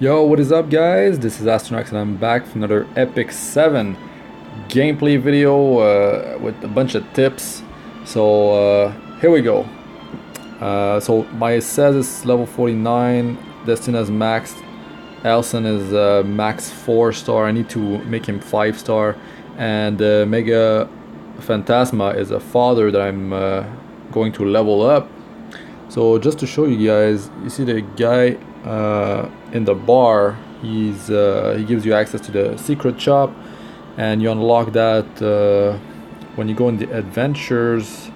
Yo, what is up guys? This is Astranox and I'm back for another Epic 7 gameplay video with a bunch of tips. So here we go. So my Sez is level 49, Destina is maxed, Elson is max 4 star, I need to make him 5 star, and Mega Phantasma is a fodder that I'm going to level up. So just to show you guys, you see the guy in the bar, he gives you access to the secret shop, and you unlock that when you go in the adventures.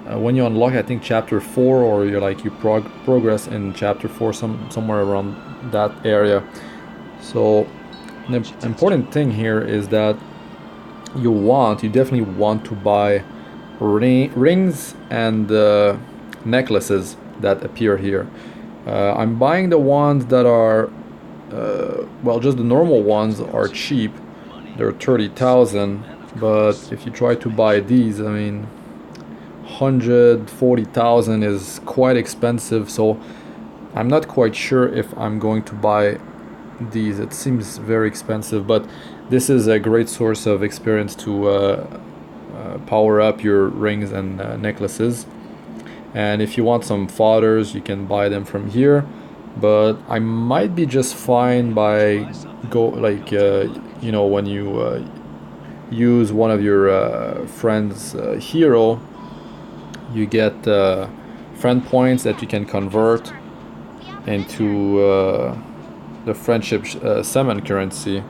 When you unlock, I think chapter 4, or you progress in chapter 4, somewhere around that area. So the important thing here is that you definitely want to buy rings and necklaces that appear here. I'm buying the ones that are well, just the normal ones are cheap. They're 30,000, but if you try to buy these, I mean 140,000 is quite expensive, so I'm not quite sure if I'm going to buy these. It seems very expensive, but this is a great source of experience to power up your rings and necklaces. And if you want some fodders, you can buy them from here, but I might be just fine by you know, when you use one of your friend's hero, you get friend points that you can convert into the friendship summon currency.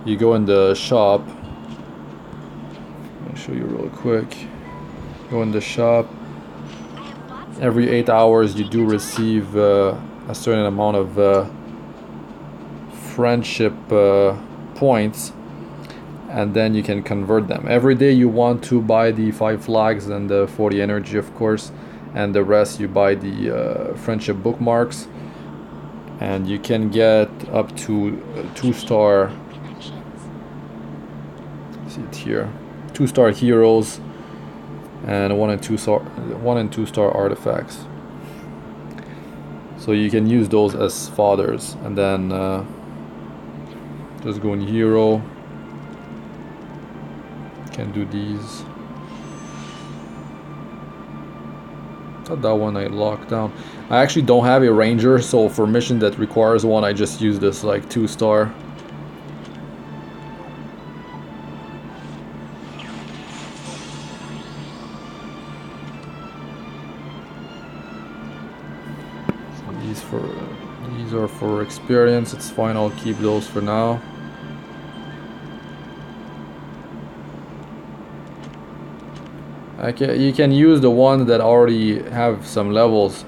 You go in the shop, I'll show you real quick. Go in the shop. Every 8 hours you do receive a certain amount of friendship points, and then you can convert them. Every day you want to buy the 5 flags and the 40 energy, of course, and the rest you buy the friendship bookmarks, and you can get up to 2-star, see it here, 2-star heroes and 1 and 2-star artifacts. So you can use those as fodders, and then just go in hero. Can do these. Not that one I locked down. I actually don't have a ranger, so for mission that requires one, I just use this like 2-star. These are for experience. It's fine, I'll keep those for now. Okay, you can use the ones that already have some levels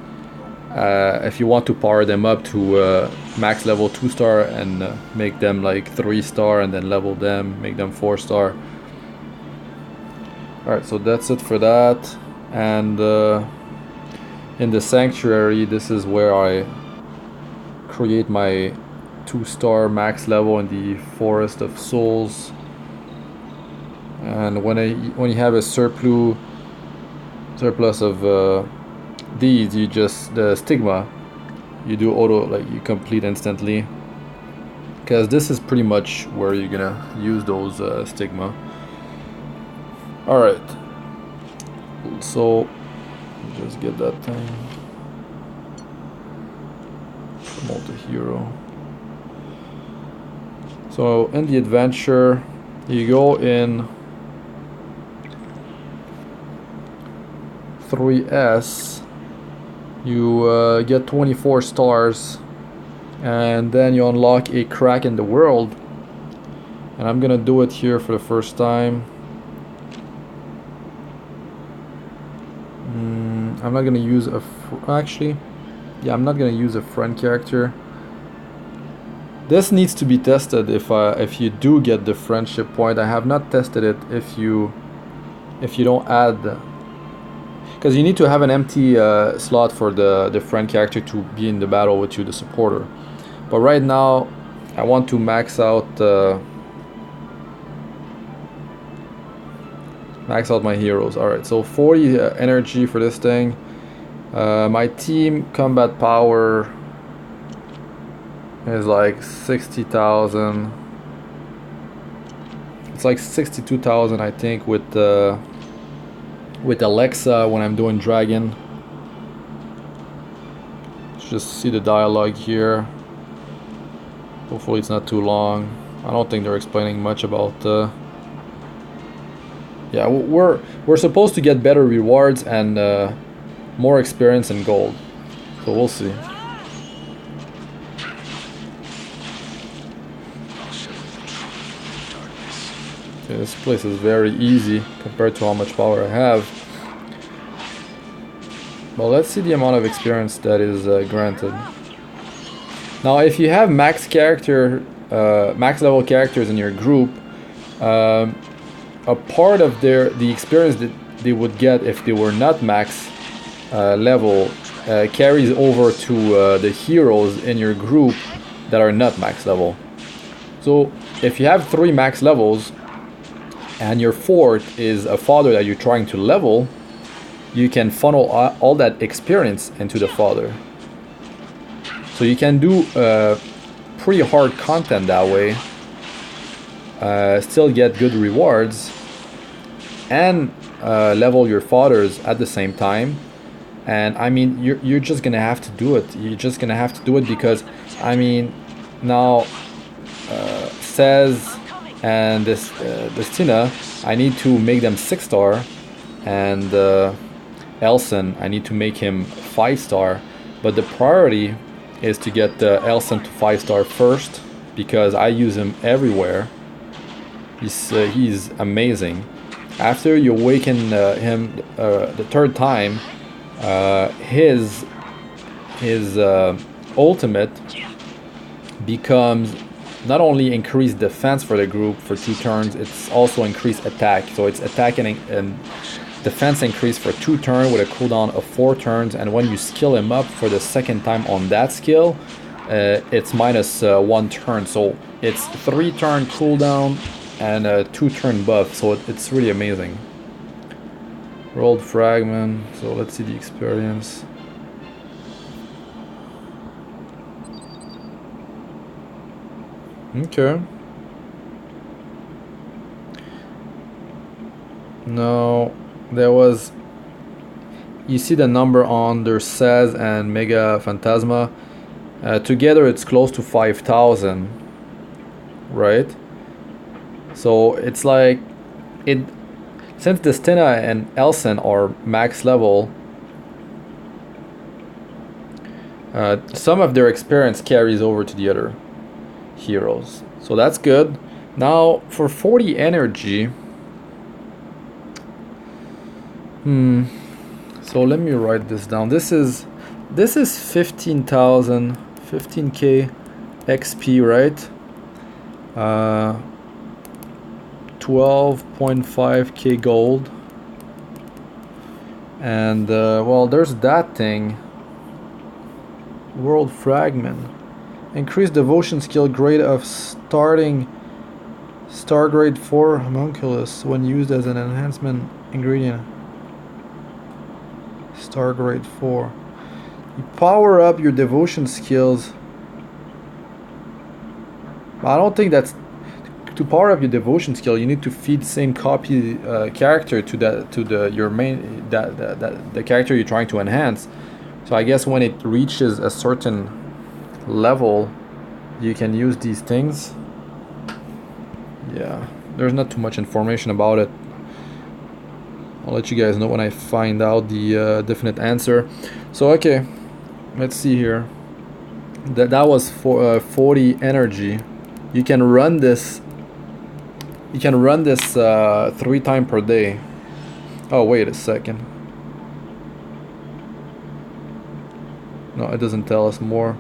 if you want to power them up to max level 2-star and make them like 3-star, and then level them, make them 4-star. Alright, so that's it for that. And in the sanctuary, this is where I create my 2-star max level in the Forest of Souls. And when you have a surplus of these, you just, the stigma, you do auto, like you complete instantly, because this is pretty much where you're gonna use those stigma. Alright, so just get that thing, promote the hero. So in the adventure, you go in 3S, you get 24 stars, and then you unlock a crack in the world, and I'm gonna do it here for the first time. I'm not gonna use a I'm not gonna use a friend character. This needs to be tested if you do get the friendship point. I have not tested it if you don't add, because you need to have an empty slot for the friend character to be in the battle with you, the supporter. But right now I want to max out my heroes. Alright, so 40 energy for this thing. My team combat power is like 60,000. It's like 62,000, I think, with Alexa when I'm doing Dragon. Let's just see the dialogue here. Hopefully it's not too long. I don't think they're explaining much about yeah, we're supposed to get better rewards and more experience and gold. So we'll see. Okay, this place is very easy compared to how much power I have. Well, let's see the amount of experience that is granted. Now, if you have max level characters in your group, a part of the experience that they would get if they were not max level carries over to the heroes in your group that are not max level. So if you have 3 max levels and your 4th is a fodder that you're trying to level, you can funnel all that experience into the fodder. So you can do pretty hard content that way, still get good rewards, and level your fodders at the same time. And I mean, you're just gonna have to do it. You're just gonna have to do it because, I mean, now Sez and Destina, I need to make them 6-star, and Elson, I need to make him 5-star. But the priority is to get Elson to 5-star first, because I use him everywhere. He's amazing. After you awaken him the 3rd time, his ultimate becomes not only increased defense for the group for 2 turns, it's also increased attack. So it's attack and defense increase for 2 turns with a cooldown of 4 turns, and when you skill him up for the 2nd time on that skill, it's minus 1 turn. So it's 3 turn cooldown and a 2 turn buff, so it's really amazing. Rolled fragment, so let's see the experience. Okay. No, there was, you see the number on their Sez and Mega Phantasma. Together it's close to 5,000, right? So it's like, since Destina and Elson are max level, some of their experience carries over to the other heroes, so that's good. Now for 40 energy, so let me write this down. This is 15,000, 15k XP, right? 12.5k gold, and well, there's that thing. World fragment, increased devotion skill grade of starting star grade 4 homunculus when used as an enhancement ingredient. Star grade 4. You power up your devotion skills. I don't think that's, to power up your devotion skill you need to feed same copy character to the character you're trying to enhance. So I guess when it reaches a certain level you can use these things. Yeah, there's not too much information about it. I'll let you guys know when I find out the definite answer. So okay, let's see here. That was for 40 energy. You can run this. You can run this 3 times per day. Oh, wait a second. No, it doesn't tell us more.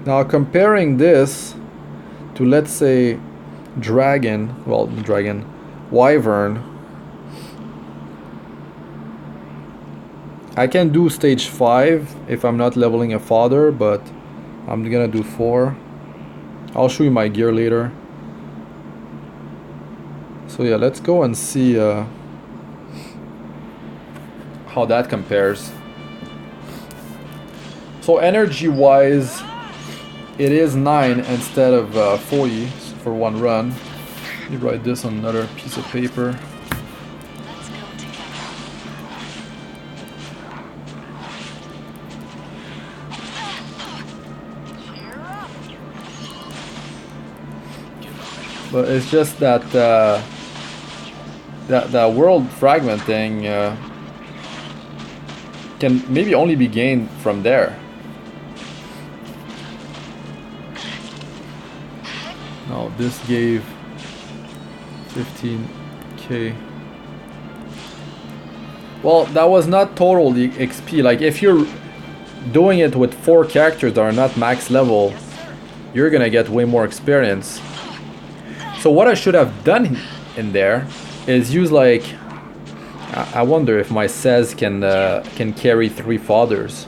Now comparing this to, let's say, Wyvern, I can do stage 5 if I'm not leveling a fodder, but I'm gonna do 4. I'll show you my gear later. So yeah, let's go and see how that compares. So energy wise, it is 9 instead of 40 for one run. Let me write this on another piece of paper. But it's just that that world fragment thing can maybe only be gained from there. No, this gave 15k. Well, that was not total the XP. Like if you're doing it with 4 characters that are not max level, you're gonna get way more experience. So what I should have done in there is use like, I wonder if my Sez can carry 3 Fodders.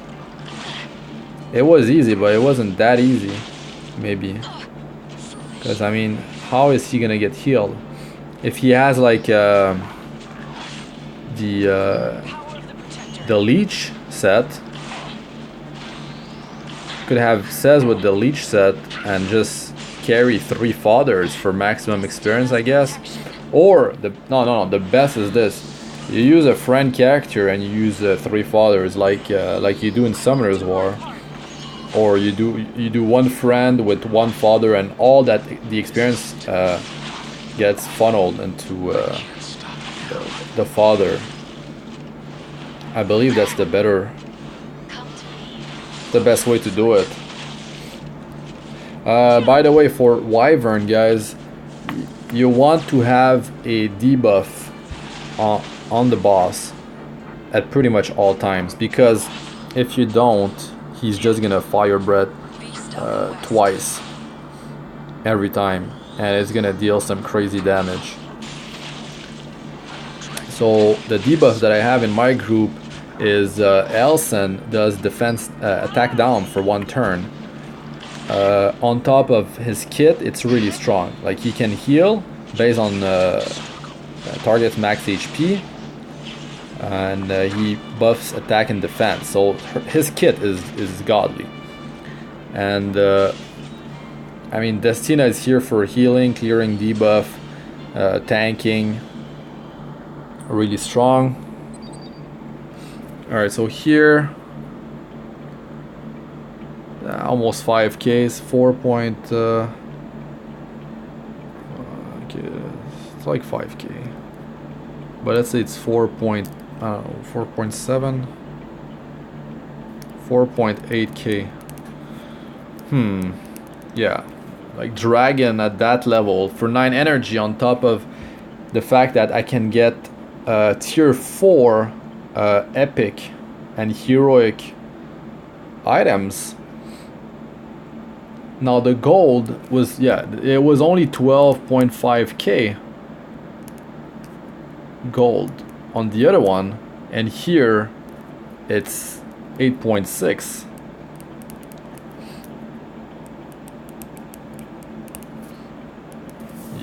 It was easy, but it wasn't that easy, maybe. Because I mean, how is he gonna get healed? If he has like the leech set, could have Sez with the leech set and just carry 3 Fodders for maximum experience, I guess. Or the best is this: you use a friend character and you use 3 Fodders like you do in Summoner's War, or you do one friend with 1 Fodder, and all that the experience gets funneled into the Fodder. I believe that's the best way to do it. By the way, for Wyvern, guys, you want to have a debuff on the boss at pretty much all times, because if you don't, he's just gonna fire breath twice every time, and it's gonna deal some crazy damage. So the debuff that I have in my group is Elson does defense attack down for 1 turn. On top of his kit, it's really strong. Like he can heal based on target's max HP, and he buffs attack and defense. So his kit is godly. And I mean, Destina is here for healing, clearing debuff, tanking. Really strong. All right, so here. Almost 5Ks, 4 point, okay, it's like 5K, but let's say it's 4.7, 4.8K. Yeah, like dragon at that level for 9 energy, on top of the fact that I can get tier 4 epic and heroic items. Now the gold was, yeah, it was only 12.5K gold on the other one, and here it's 8.6.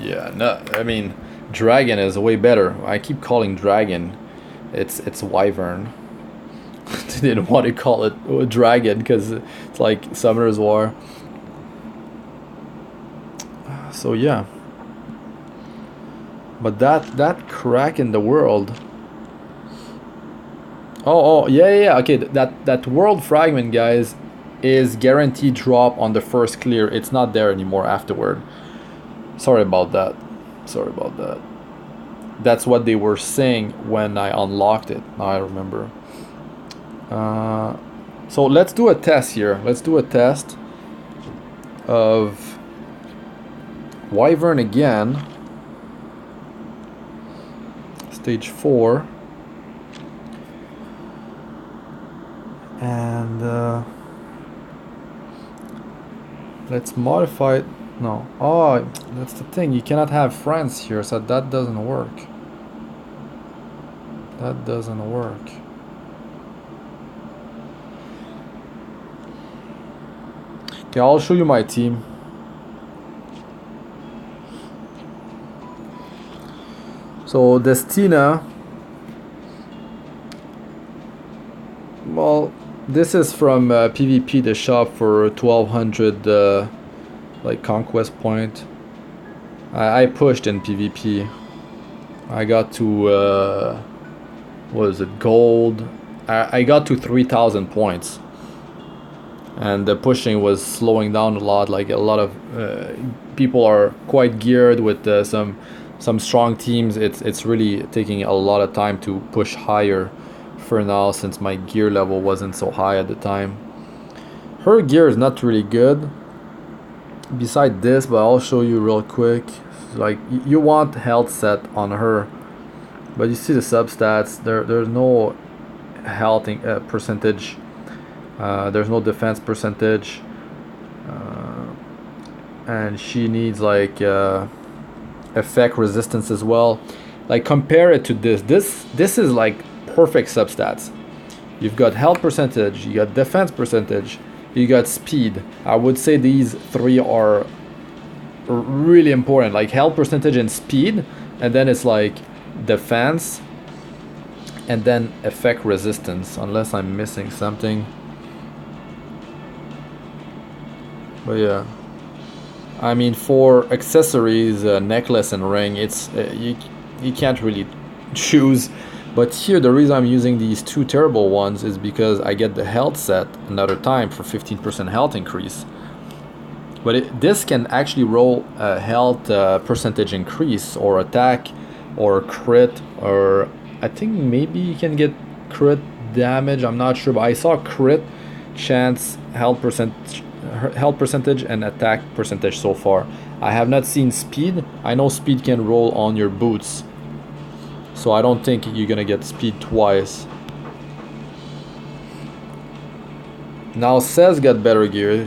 Yeah, no, I mean, dragon is way better. I keep calling dragon, it's Wyvern. Didn't want to call it dragon because it's like Summoner's War. So yeah, but that crack in the world. Oh yeah. Okay, that world fragment, guys, is guaranteed drop on the first clear. It's not there anymore afterward. Sorry about that. That's what they were saying when I unlocked it. Now I remember. So let's do a test here. Let's do a test of Wyvern again. Stage 4. And let's modify it. No. Oh, that's the thing. You cannot have friends here, so that doesn't work. That doesn't work. Okay, I'll show you my team. So Destina, well, This is from PvP, the shop for 1200 like conquest point. I pushed in PvP. I got to what is it, gold. I got to 3000 points, and the pushing was slowing down a lot. Like a lot of people are quite geared with some strong teams. It's really taking a lot of time to push higher for now, since my gear level wasn't so high at the time. Her gear is not really good beside this, but I'll show you real quick. Like, you want health set on her, but you see the substats, there's no health percentage, there's no defense percentage, and she needs like effect resistance as well. Like, compare it to this is like perfect substats. You've got health percentage, you got defense percentage, you got speed. I would say these three are really important, like health percentage and speed, and then it's like defense, and then effect resistance, unless I'm missing something. But yeah, I mean, for accessories, necklace and ring, it's you can't really choose. But here, the reason I'm using these two terrible ones is because I get the health set another time for 15% health increase. But this can actually roll a health percentage increase, or attack, or crit, or I think maybe you can get crit damage. I'm not sure, but I saw crit, chance, health percentage, and attack percentage so far. I have not seen speed. I know speed can roll on your boots, so I don't think you're gonna get speed twice. Now Sez got better gear.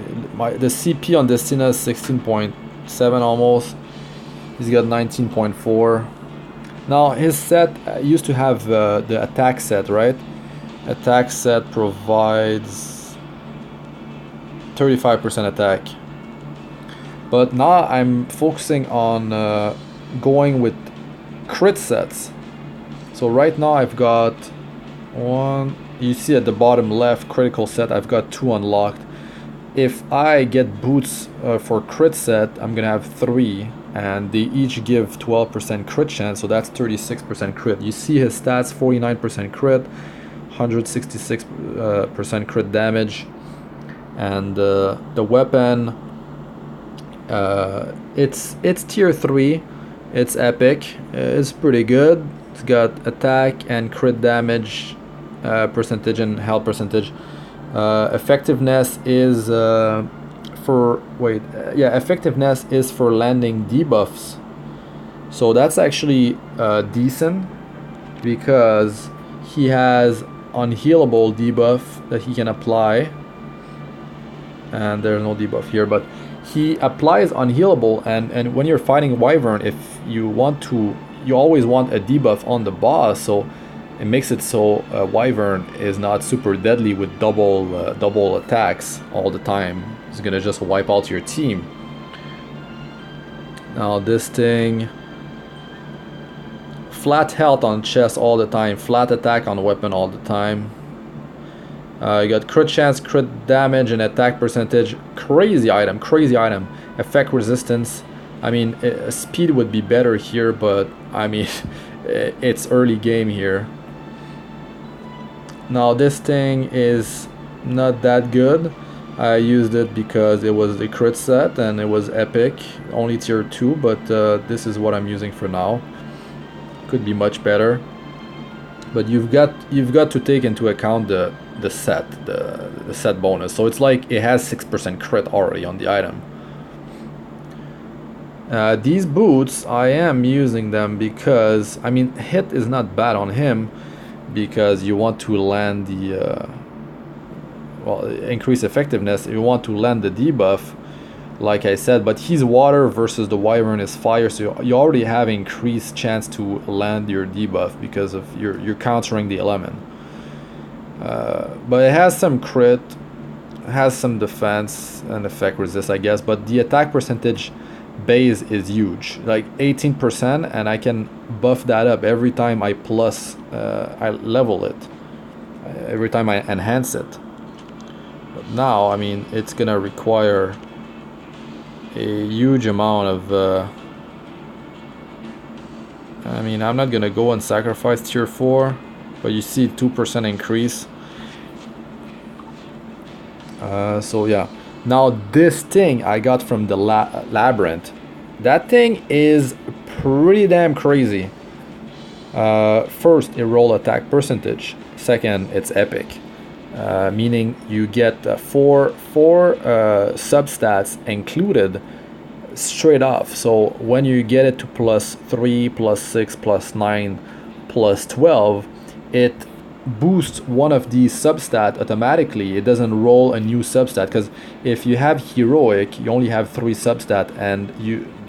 The CP on Destina is 16.7 almost. He's got 19.4. Now his set used to have the attack set, right? Attack set provides 35% attack. But now I'm focusing on going with crit sets. So right now I've got one. You see at the bottom left, critical set, I've got 2 unlocked. If I get boots for crit set, I'm gonna have 3, and they each give 12% crit chance, so that's 36% crit. You see his stats: 49% crit, 166% crit damage, and the weapon, it's tier 3, it's epic, it's pretty good. It's got attack and crit damage percentage and health percentage. Effectiveness is effectiveness is for landing debuffs, so that's actually decent, because he has unhealable debuff that he can apply, and there's no debuff here, but he applies unhealable, and when you're fighting Wyvern, if you want to, you always want a debuff on the boss, so it makes it so Wyvern is not super deadly with double attacks all the time. It's gonna just wipe out your team. Now this thing, flat health on chest all the time, flat attack on weapon all the time. You got crit chance, crit damage, and attack percentage. Crazy item. Effect resistance. I mean, speed would be better here, but I mean, it's early game here. Now this thing is not that good. I used it because it was a crit set and it was epic, only tier 2, but this is what I'm using for now. Could be much better, but you've got to take into account the set bonus. So it's like it has 6% crit already on the item. These boots, I am using them because, I mean, hit is not bad on him, because you want to land the increase effectiveness, you want to land the debuff, like I said, but he's water versus the Wyvern is fire, so you already have increased chance to land your debuff because of you're countering the element. But it has some crit, has some defense and effect resist, I guess, but the attack percentage base is huge, like 18%, and I can buff that up every time I level it, every time I enhance it. But now, I mean, it's gonna require a huge amount of I mean, I'm not gonna go and sacrifice tier 4, but you see 2% increase. So yeah, now this thing I got from the labyrinth, that thing is pretty damn crazy. First, it roll attack percentage. Second, it's epic, meaning you get four substats included straight off. So when you get it to +3, +6, +9, +12, it boosts one of these substat automatically. It doesn't roll a new substat, because if you have heroic, you only have 3 substat, and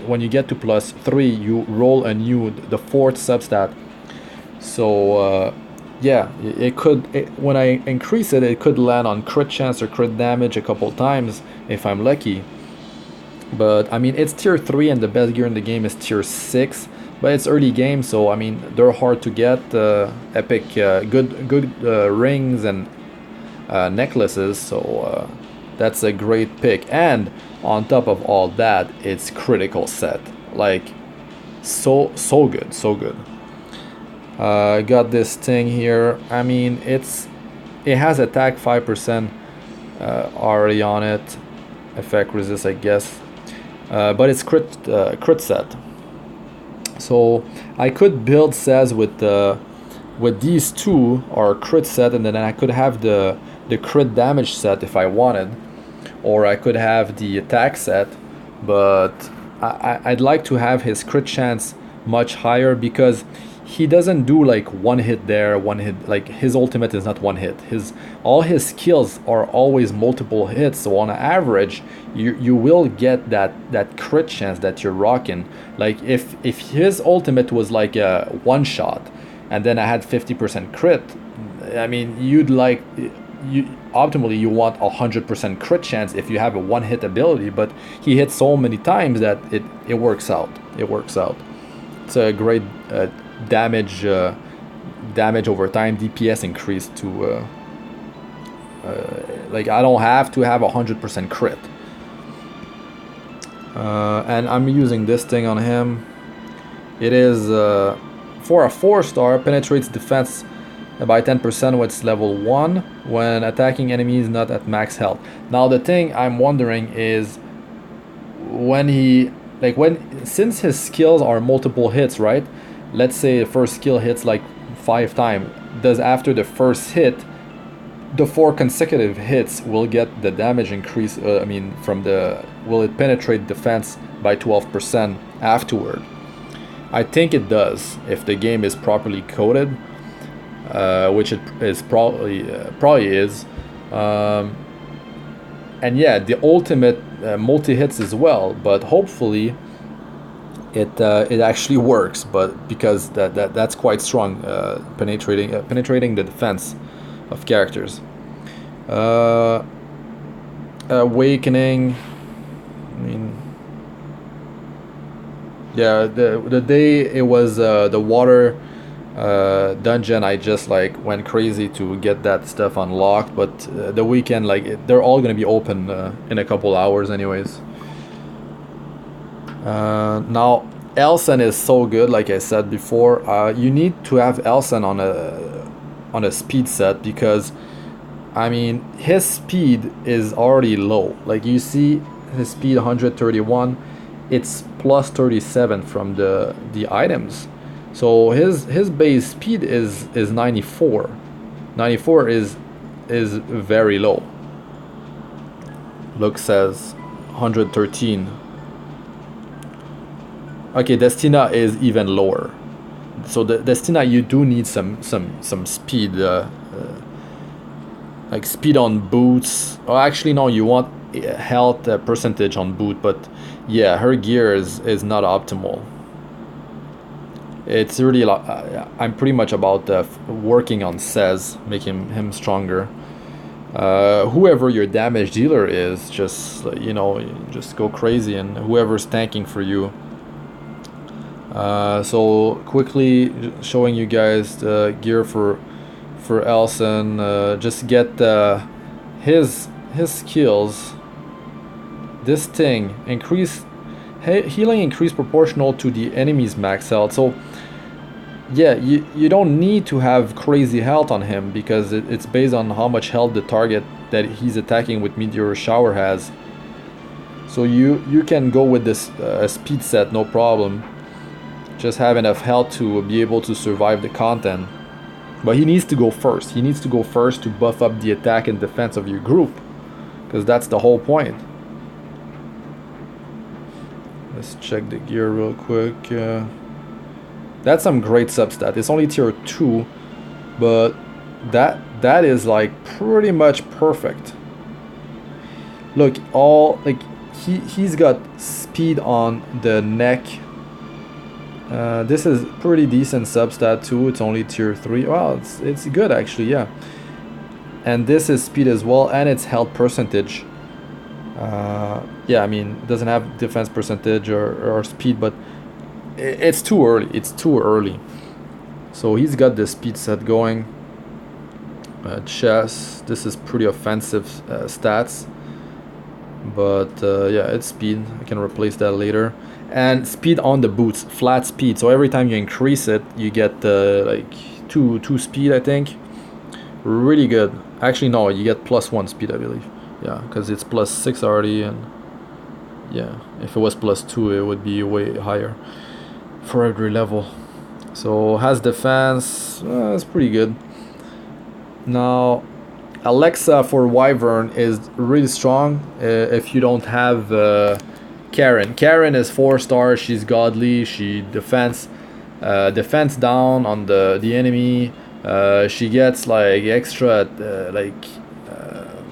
when you get to +3, you roll a new, the 4th substat. So yeah, when I increase it, it could land on crit chance or crit damage a couple times if I'm lucky. But I mean, it's tier 3 and the best gear in the game is tier 6, but it's early game, so I mean, they're hard to get. Epic, good rings and necklaces, so that's a great pick. And on top of all that, it's critical set, like so good, so good. Got this thing here. I mean, it has attack 5% already on it, effect resist, I guess. But it's crit set, so I could build Sez with these two, or crit set, and then I could have the crit damage set if I wanted, or I could have the attack set. But I'd like to have his crit chance much higher, because he doesn't do like one hit there, one hit, like his ultimate is not one hit. All his skills are always multiple hits, so on average you will get that crit chance that you're rocking. Like if his ultimate was like a one shot and then I had 50% crit, I mean, optimally you want 100% crit chance if you have a one hit ability, but he hits so many times that it works out. It's a great damage over time, DPS increase to like I don't have to have 100% crit. And I'm using this thing on him. It is for a 4-star, penetrates defense by 10% when it's level 1 when attacking enemies not at max health. Now the thing I'm wondering is, since his skills are multiple hits, right? Let's say the first skill hits like 5 times. Does after the first hit, the 4 consecutive hits will get the damage increase? Will it penetrate defense by 12% afterward? I think it does if the game is properly coded, which it is probably is. And yeah, the ultimate multi hits as well, but hopefully it actually works. But because that's quite strong, penetrating the defense of characters. Awakening, I mean, yeah, the day it was the water dungeon, I just like went crazy to get that stuff unlocked. But the weekend, they're all gonna be open in a couple hours anyways. Now Elson is so good, like I said before. You need to have Elson on a speed set, because I mean, his speed is already low. Like you see his speed 131, it's plus 37 from the items. So his base speed is 94. 94 is very low. Look, says 113. Okay, Destina is even lower. So the Destina, you do need some speed, like speed on boots. Oh, actually no, you want health percentage on boot, but yeah, her gear is not optimal. It's really I'm pretty much about working on Sez, making him stronger. Whoever your damage dealer is, just just go crazy, and whoever's tanking for you. So quickly showing you guys the gear for Elson. Just get his his skills, this thing increase healing increase proportional to the enemy's max health. So yeah, you don't need to have crazy health on him because it's based on how much health the target that he's attacking with Meteor Shower has. So you can go with this speed set, no problem. Just have enough health to be able to survive the content. But he needs to go first. He needs to go first to buff up the attack and defense of your group, because that's the whole point. Let's check the gear real quick. That's some great substat. It's only tier 2, but that is like pretty much perfect. Look, he's got speed on the neck. This is pretty decent substat too. It's only tier 3. Well, it's good actually, yeah. And this is speed as well, and it's health percentage. Yeah, I mean, it doesn't have defense percentage or speed, but it's too early. It's too early. So he's got the speed set going. Chest, this is pretty offensive stats, but yeah, it's speed. I can replace that later. And speed on the boots, flat speed. So every time you increase it, you get like two speed, I think. Really good. Actually, no, you get +1 speed, I believe. Yeah, because it's +6 already, and yeah, if it was +2, it would be way higher for every level. So has defense, it's pretty good. Now Alexa for Wyvern is really strong if you don't have Karen. Karen is 4 stars. She's godly. She defense down on the enemy. She gets like extra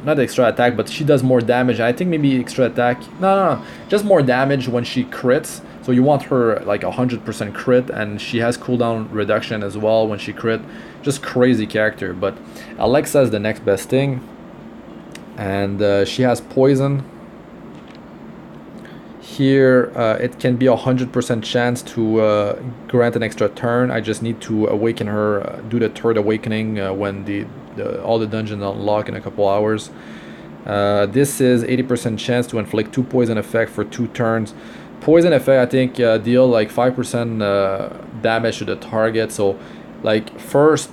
not extra attack, but she does more damage. I think maybe extra attack. No, just more damage when she crits. So you want her like 100% crit, and she has cooldown reduction as well when she crit. Just crazy character. But Alexa is the next best thing, and she has poison. Here it can be 100% chance to grant an extra turn. I just need to awaken her, do the third awakening when all the dungeons unlock in a couple hours. This is 80% chance to inflict 2 poison effect for 2 turns. Poison effect, I think, deal like 5% damage to the target. So like first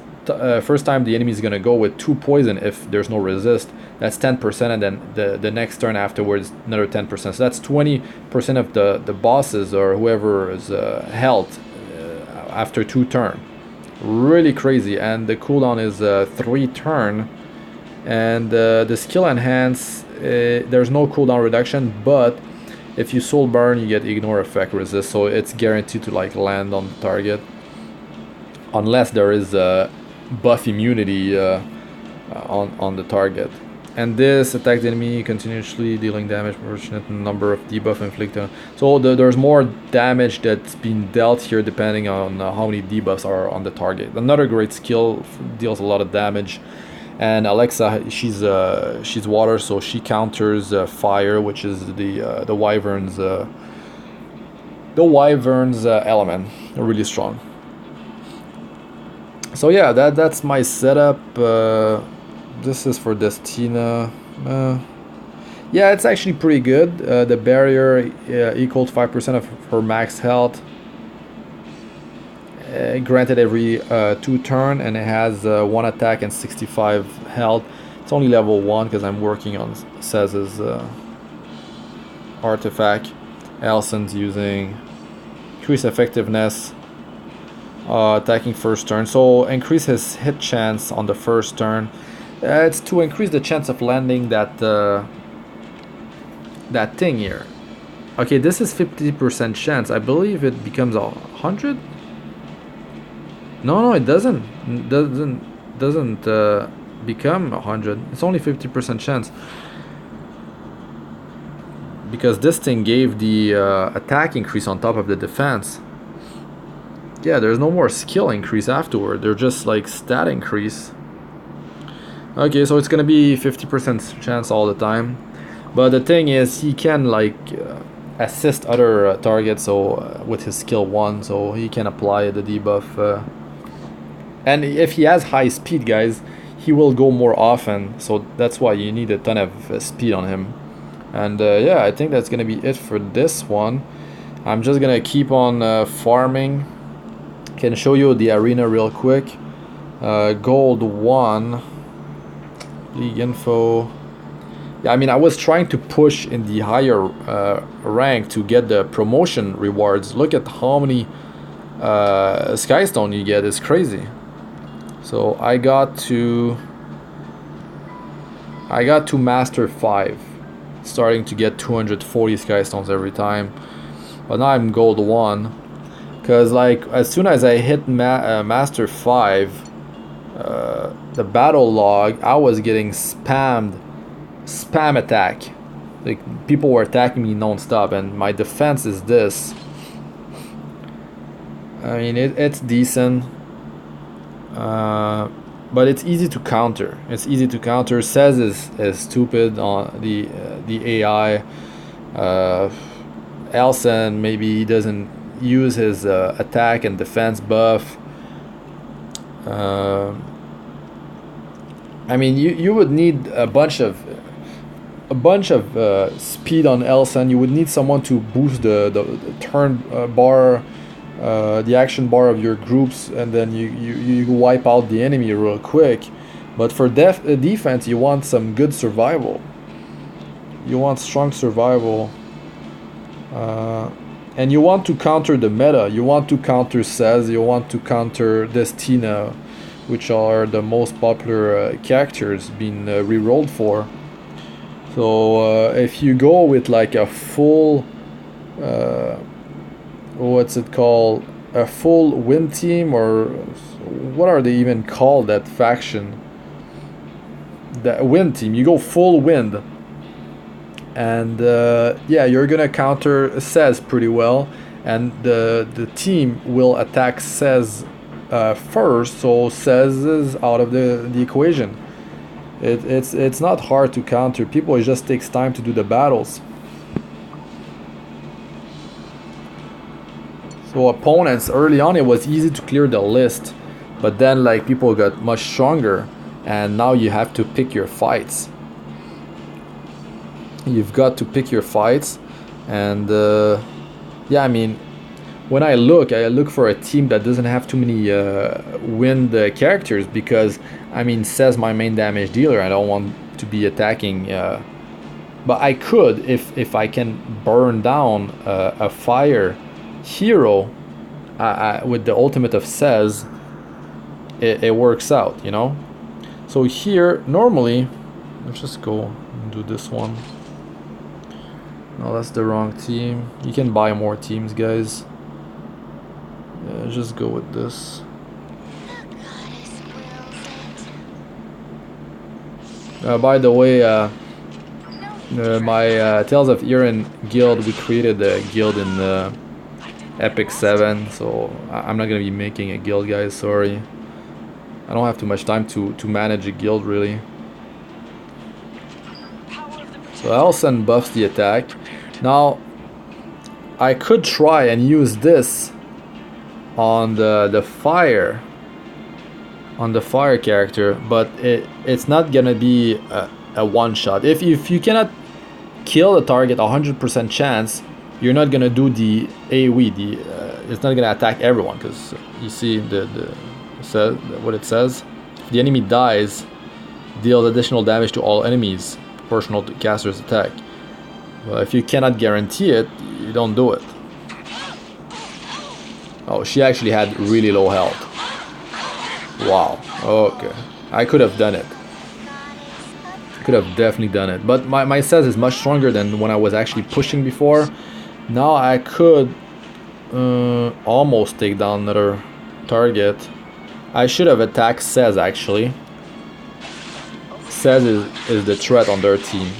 time the enemy is gonna go with 2 poison if there's no resist. That's 10%, and then the next turn afterwards another 10%. So that's 20% of the bosses or whoever's health after 2 turns. Really crazy. And the cooldown is 3 turn. And the skill enhance, there's no cooldown reduction, but if you soul burn, you get ignore effect resist, so it's guaranteed to like land on the target unless there is buff immunity on the target. And this attacks the enemy continuously, dealing damage proportionate number of debuff inflicted. So there's more damage that's being dealt here depending on how many debuffs are on the target. Another great skill, deals a lot of damage. And Alexa, she's water, so she counters fire, which is the Wyvern's element. They're really strong. So yeah, that's my setup. This is for Destina. Yeah, it's actually pretty good. The barrier equals 5% of her max health. Granted every 2 turn, and it has 1 attack and 65 health. It's only level 1 because I'm working on Sez's artifact. Elson's using increase effectiveness, attacking first turn, so increase his hit chance on the first turn. It's to increase the chance of landing that thing here. Okay, this is 50% chance. I believe it becomes 100. No, it doesn't become 100. It's only 50% chance because this thing gave the attack increase on top of the defense. Yeah, there's no more skill increase afterward. They're just like stat increase. Okay, so it's gonna be 50% chance all the time. But the thing is, he can like assist other targets, so with his skill 1, so he can apply the debuff. And if he has high speed, guys, he will go more often, so that's why you need a ton of speed on him. And yeah, I think that's gonna be it for this one. I'm just gonna keep on farming. Can show you the arena real quick. Gold 1 league info. Yeah, I mean, I was trying to push in the higher rank to get the promotion rewards. Look at how many Skystone you get. It's crazy. So I got to Master 5, starting to get 240 Skystones every time. But now I'm Gold 1, because like as soon as I hit Master 5, the battle log, I was getting spam attack. Like people were attacking me non-stop, and my defense is this. I mean, it's decent, but it's easy to counter. It's easy to counter. Sez is stupid on the AI. Elson, maybe he doesn't use his attack and defense buff. I mean, you would need a bunch of speed on Elson. You would need someone to boost the turn bar, the action bar of your groups, and then you wipe out the enemy real quick. But for defense, you want some good survival. You want strong survival, and you want to counter the meta. You want to counter Sez. You want to counter Destina, which are the most popular characters being re-rolled for. So if you go with like a full, what's it called? A full wind team, or what are they even called, that faction? The wind team. You go full wind, and yeah, you're gonna counter Sez pretty well, and the team will attack Sez first, so Sez is out of the equation. It's not hard to counter people. It just takes time to do the battles. So opponents early on, it was easy to clear the list, but then like people got much stronger, and now you have to pick your fights. You've got to pick your fights, and yeah, I mean, when I look for a team that doesn't have too many wind characters, because I mean, Sez my main damage dealer. I don't want to be attacking, but I could if I can burn down a fire hero with the ultimate of Sez. It works out, you know. So here normally, let's just go and do this one. No, that's the wrong team. You can buy more teams, guys. Yeah, just go with this. By the way, my Tales of Iran guild, we created a guild in Epic 7, so I'm not gonna be making a guild, guys, sorry. I don't have too much time to manage a guild, really. So Elson buffs the attack. Now, I could try and use this on the fire character, but it's not gonna be a one-shot. If you cannot kill the target 100% chance, you're not gonna do the AoE. It's not gonna attack everyone, because you see what it says. If the enemy dies, deal additional damage to all enemies proportional to caster's attack. Well, if you cannot guarantee it, you don't do it. Oh, she actually had really low health. Wow. Okay. I could have done it. Could have definitely done it. But my Sez is much stronger than when I was actually pushing before. Now I could almost take down another target. I should have attacked Sez, actually. Sez is the threat on their team.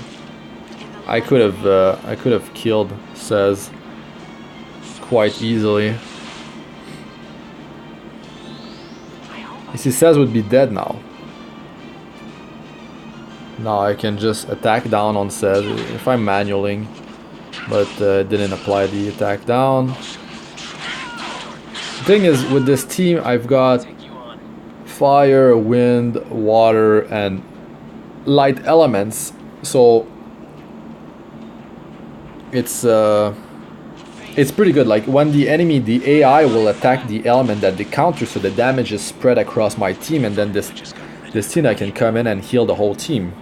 I could have killed Sez quite easily. You see, Sez would be dead now. Now I can just attack down on Sez if I'm manualing, but didn't apply the attack down. The thing is, with this team, I've got fire, wind, water, and light elements. So it's pretty good. Like when the enemy, the AI will attack the element that they counter, so the damage is spread across my team, and then this Destina can come in and heal the whole team.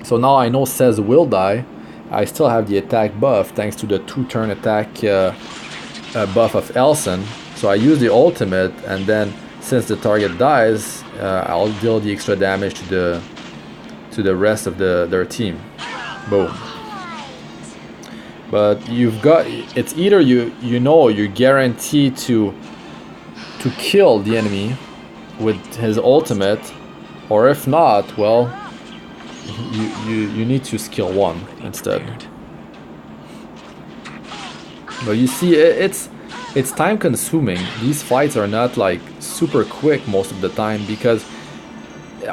So now I know Sez will die. I still have the attack buff thanks to the 2-turn attack buff of Elson. So I use the ultimate, and then since the target dies, I'll deal the extra damage to the rest of their team. Boom. But you've got, it's either you're guaranteed to kill the enemy with his ultimate, or if not, well, you need to skill 1 instead. But you see, it's time consuming. These fights are not like super quick most of the time, because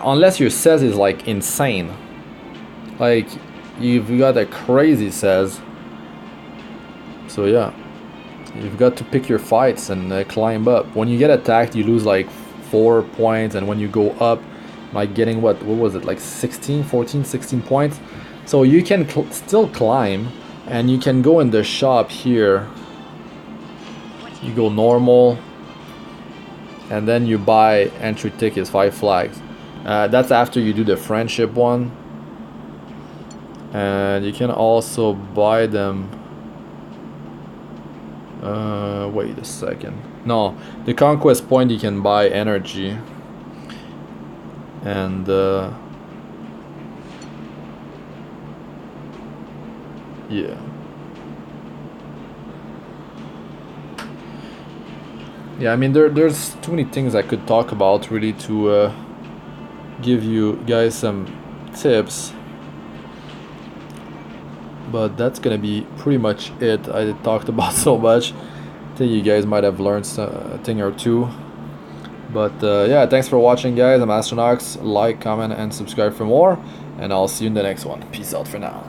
unless your Sez is like insane, like you've got a crazy Sez. So yeah, you've got to pick your fights and climb up. When you get attacked, you lose like 4 points, and when you go up, like getting what was it, like 16, 14, 16 points. So you can still climb, and you can go in the shop here. You go normal, and then you buy entry tickets, 5 flags. That's after you do the friendship one. And you can also buy them. Wait a second. No, the conquest point you can buy energy. And yeah. Yeah, I mean there's too many things I could talk about really to give you guys some tips. But that's gonna be pretty much it. I talked about so much. I think you guys might have learned a thing or two. But yeah, thanks for watching, guys. I'm Astranox. Like, comment, and subscribe for more. And I'll see you in the next one. Peace out for now.